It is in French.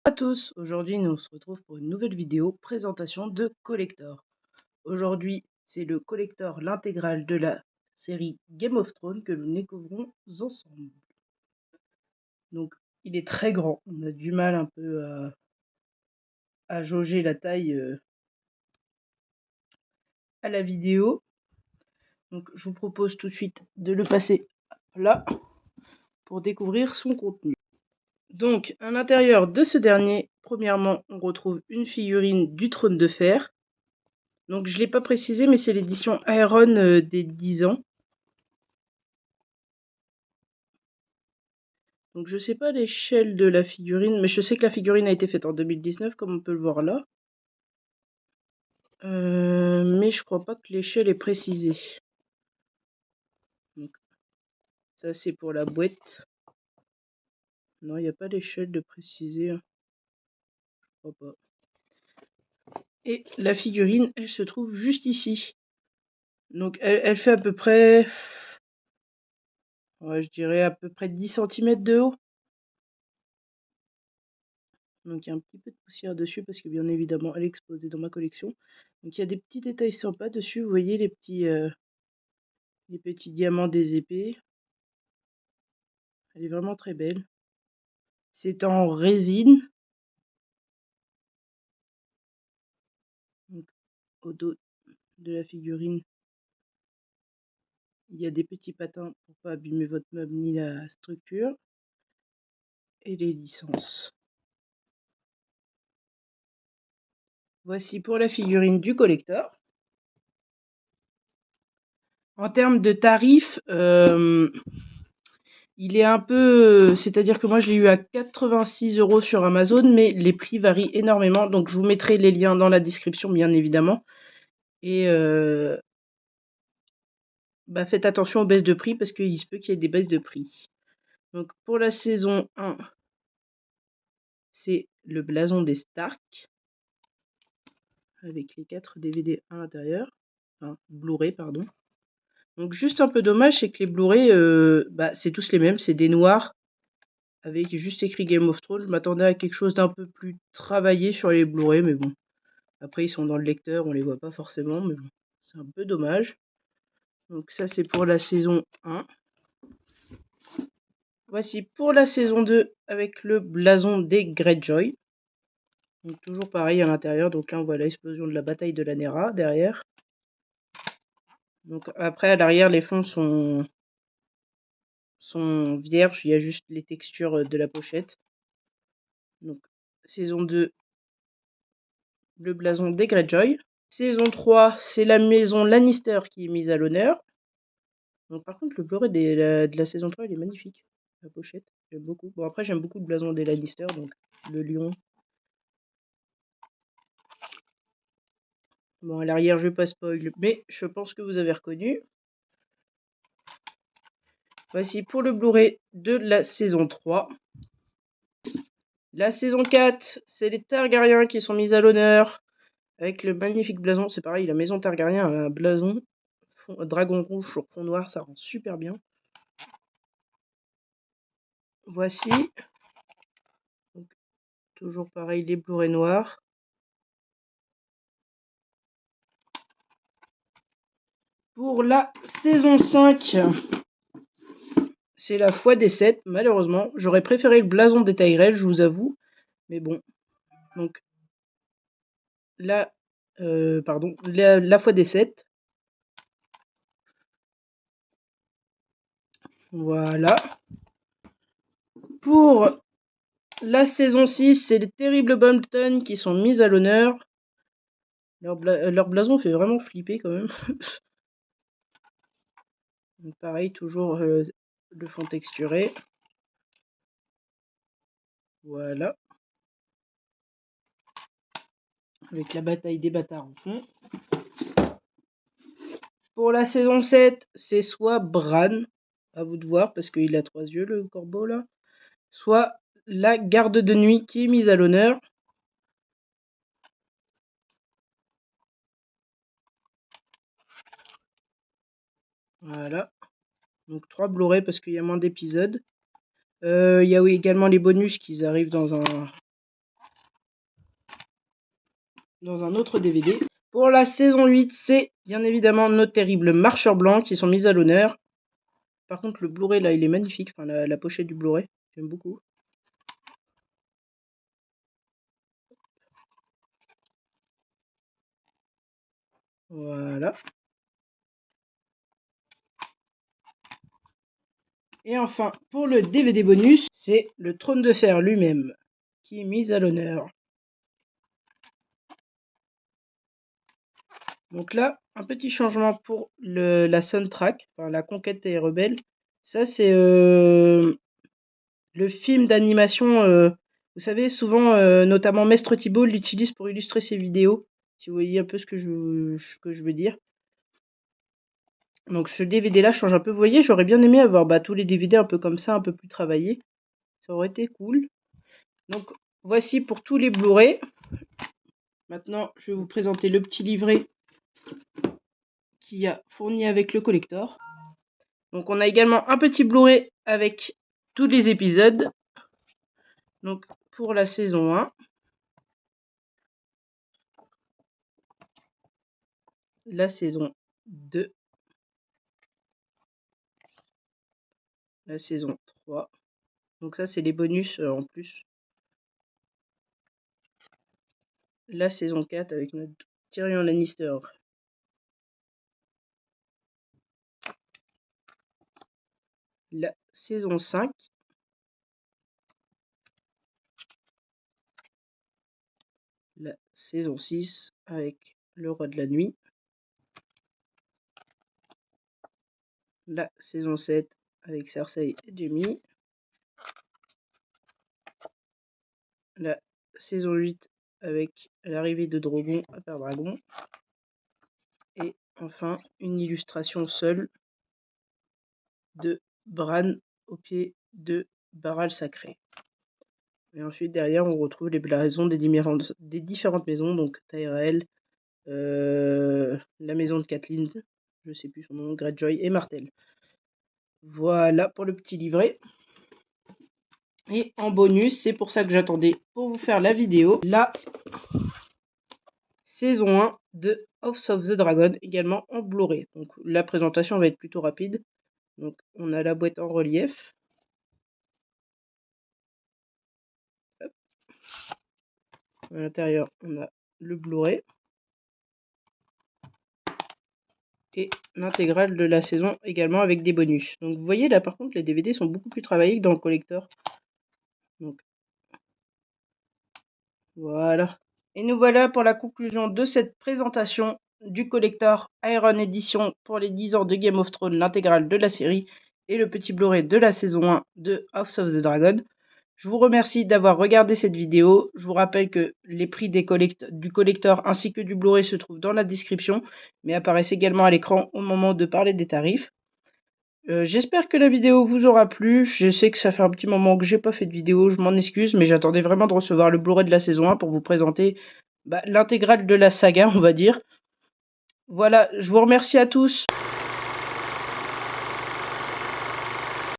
À tous, aujourd'hui nous on se retrouve pour une nouvelle vidéo présentation de Collector. Aujourd'hui c'est le Collector, l'intégrale de la série Game of Thrones que nous découvrons ensemble. Donc il est très grand, on a du mal un peu à jauger la taille à la vidéo. Donc je vous propose tout de suite de le passer là pour découvrir son contenu. Donc à l'intérieur de ce dernier, premièrement on retrouve une figurine du Trône de Fer. Donc je ne l'ai pas précisé, mais c'est l'édition Iron des 10 ans. Donc je sais pas l'échelle de la figurine, mais je sais que la figurine a été faite en 2019, comme on peut le voir là. Mais je crois pas que l'échelle est précisée. Donc, ça c'est pour la boîte. Non, il n'y a pas d'échelle de préciser. Je crois pas. Et la figurine, elle se trouve juste ici. Donc elle fait à peu près... Ouais, je dirais à peu près 10 cm de haut. Donc il y a un petit peu de poussière dessus parce que bien évidemment elle est exposée dans ma collection. Donc il y a des petits détails sympas dessus. Vous voyez les petits diamants des épées. Elle est vraiment très belle. C'est en résine. Donc, au dos de la figurine, il y a des petits patins pour pas abîmer votre meuble ni la structure. Et les licences. Voici pour la figurine du collector. En termes de tarifs, il est un peu... C'est-à-dire que moi je l'ai eu à 86 € sur Amazon, mais les prix varient énormément. Donc je vous mettrai les liens dans la description, bien évidemment. Et faites attention aux baisses de prix parce qu'il se peut qu'il y ait des baisses de prix. Donc pour la saison 1, c'est le blason des Stark. Avec les 4 DVD à l'intérieur. Enfin, Blu-ray, pardon. Donc juste un peu dommage, c'est que les Blu-ray, c'est tous les mêmes. C'est des noirs avec juste écrit Game of Thrones. Je m'attendais à quelque chose d'un peu plus travaillé sur les Blu-ray, mais bon. Après, ils sont dans le lecteur, on les voit pas forcément, mais bon, c'est un peu dommage. Donc ça, c'est pour la saison 1. Voici pour la saison 2 avec le blason des Greyjoy. Donc toujours pareil à l'intérieur. Donc là, on voit l'explosion de la bataille de la Nera derrière. Donc après, à l'arrière, les fonds sont vierges. Il y a juste les textures de la pochette. Donc saison 2, le blason des Greyjoy. Saison 3, c'est la maison Lannister qui est mise à l'honneur. Donc par contre, le Blu-ray de la saison 3, il est magnifique. La pochette, j'aime beaucoup. Bon, après, j'aime beaucoup le blason des Lannister, donc le lion. Bon, à l'arrière, je vais pas spoil, mais je pense que vous avez reconnu. Voici pour le Blu-ray de la saison 3. La saison 4, c'est les Targaryens qui sont mis à l'honneur. Avec le magnifique blason. C'est pareil, la maison Targaryen a un blason dragon rouge sur fond noir, ça rend super bien. Voici. Donc, toujours pareil, les Blu-ray noirs. Pour la saison 5, c'est la foi des 7, malheureusement. J'aurais préféré le blason des Tyrell, je vous avoue. Mais bon. Donc, là, la foi des 7. Voilà. Pour la saison 6, c'est les terribles Bolton qui sont mis à l'honneur. Leur blason fait vraiment flipper quand même. Donc pareil, toujours le fond texturé. Voilà. Avec la bataille des bâtards en fond. Pour la saison 7, c'est soit Bran, à vous de voir, parce qu'il a 3 yeux, le corbeau là. Soit la garde de nuit qui est mise à l'honneur. Voilà. Donc 3 Blu-ray parce qu'il y a moins d'épisodes. Il y a également les bonus qui arrivent dans un dans un autre DVD. Pour la saison 8, c'est bien évidemment nos terribles marcheurs blancs qui sont mis à l'honneur. Par contre, le Blu-ray là, il est magnifique. Enfin, la pochette du Blu-ray, j'aime beaucoup. Voilà. Et enfin, pour le DVD bonus, c'est le Trône de Fer lui-même qui est mis à l'honneur. Donc là, un petit changement pour la soundtrack, enfin la Conquête des Rebelles. Ça, c'est le film d'animation. Vous savez, souvent, notamment Mestre Thibault l'utilise pour illustrer ses vidéos. Si vous voyez un peu ce que je veux dire. Donc ce DVD là change un peu. Vous voyez, j'aurais bien aimé avoir tous les DVD un peu comme ça, un peu plus travaillés. Ça aurait été cool. Donc voici pour tous les Blu-ray. Maintenant, je vais vous présenter le petit livret qui a fourni avec le collector. Donc on a également un petit Blu-ray avec tous les épisodes. Donc pour la saison 1. La saison 2. La saison 3. Donc ça c'est les bonus en plus. La saison 4 avec notre Tyrion Lannister. La saison 5. La saison 6 avec le Roi de la Nuit. La saison 7 avec Cersei et Jaime. La saison 8 avec l'arrivée de Drogon à Père Dragon. Et enfin une illustration seule de Bran au pied de Baral Sacré. Et ensuite derrière on retrouve les blasons des différentes maisons, donc Tyrell, la maison de Catelyn, je sais plus son nom, Greyjoy et Martell. Voilà pour le petit livret. Et en bonus, c'est pour ça que j'attendais pour vous faire la vidéo, la saison 1 de House of the Dragon, également en Blu-ray. Donc la présentation va être plutôt rapide. Donc on a la boîte en relief. Hop. À l'intérieur, on a le Blu-ray. Et l'intégrale de la saison également avec des bonus. Donc vous voyez là par contre les DVD sont beaucoup plus travaillés que dans le collector. Donc voilà. Et nous voilà pour la conclusion de cette présentation du collector Iron Edition pour les 10 ans de Game of Thrones, l'intégrale de la série et le petit Blu-ray de la saison 1 de House of the Dragon. Je vous remercie d'avoir regardé cette vidéo. Je vous rappelle que les prix du collector ainsi que du Blu-ray se trouvent dans la description, mais apparaissent également à l'écran au moment de parler des tarifs. J'espère que la vidéo vous aura plu. Je sais que ça fait un petit moment que j'ai pas fait de vidéo, je m'en excuse, mais j'attendais vraiment de recevoir le Blu-ray de la saison 1 pour vous présenter l'intégrale de la saga, on va dire. Voilà, je vous remercie à tous.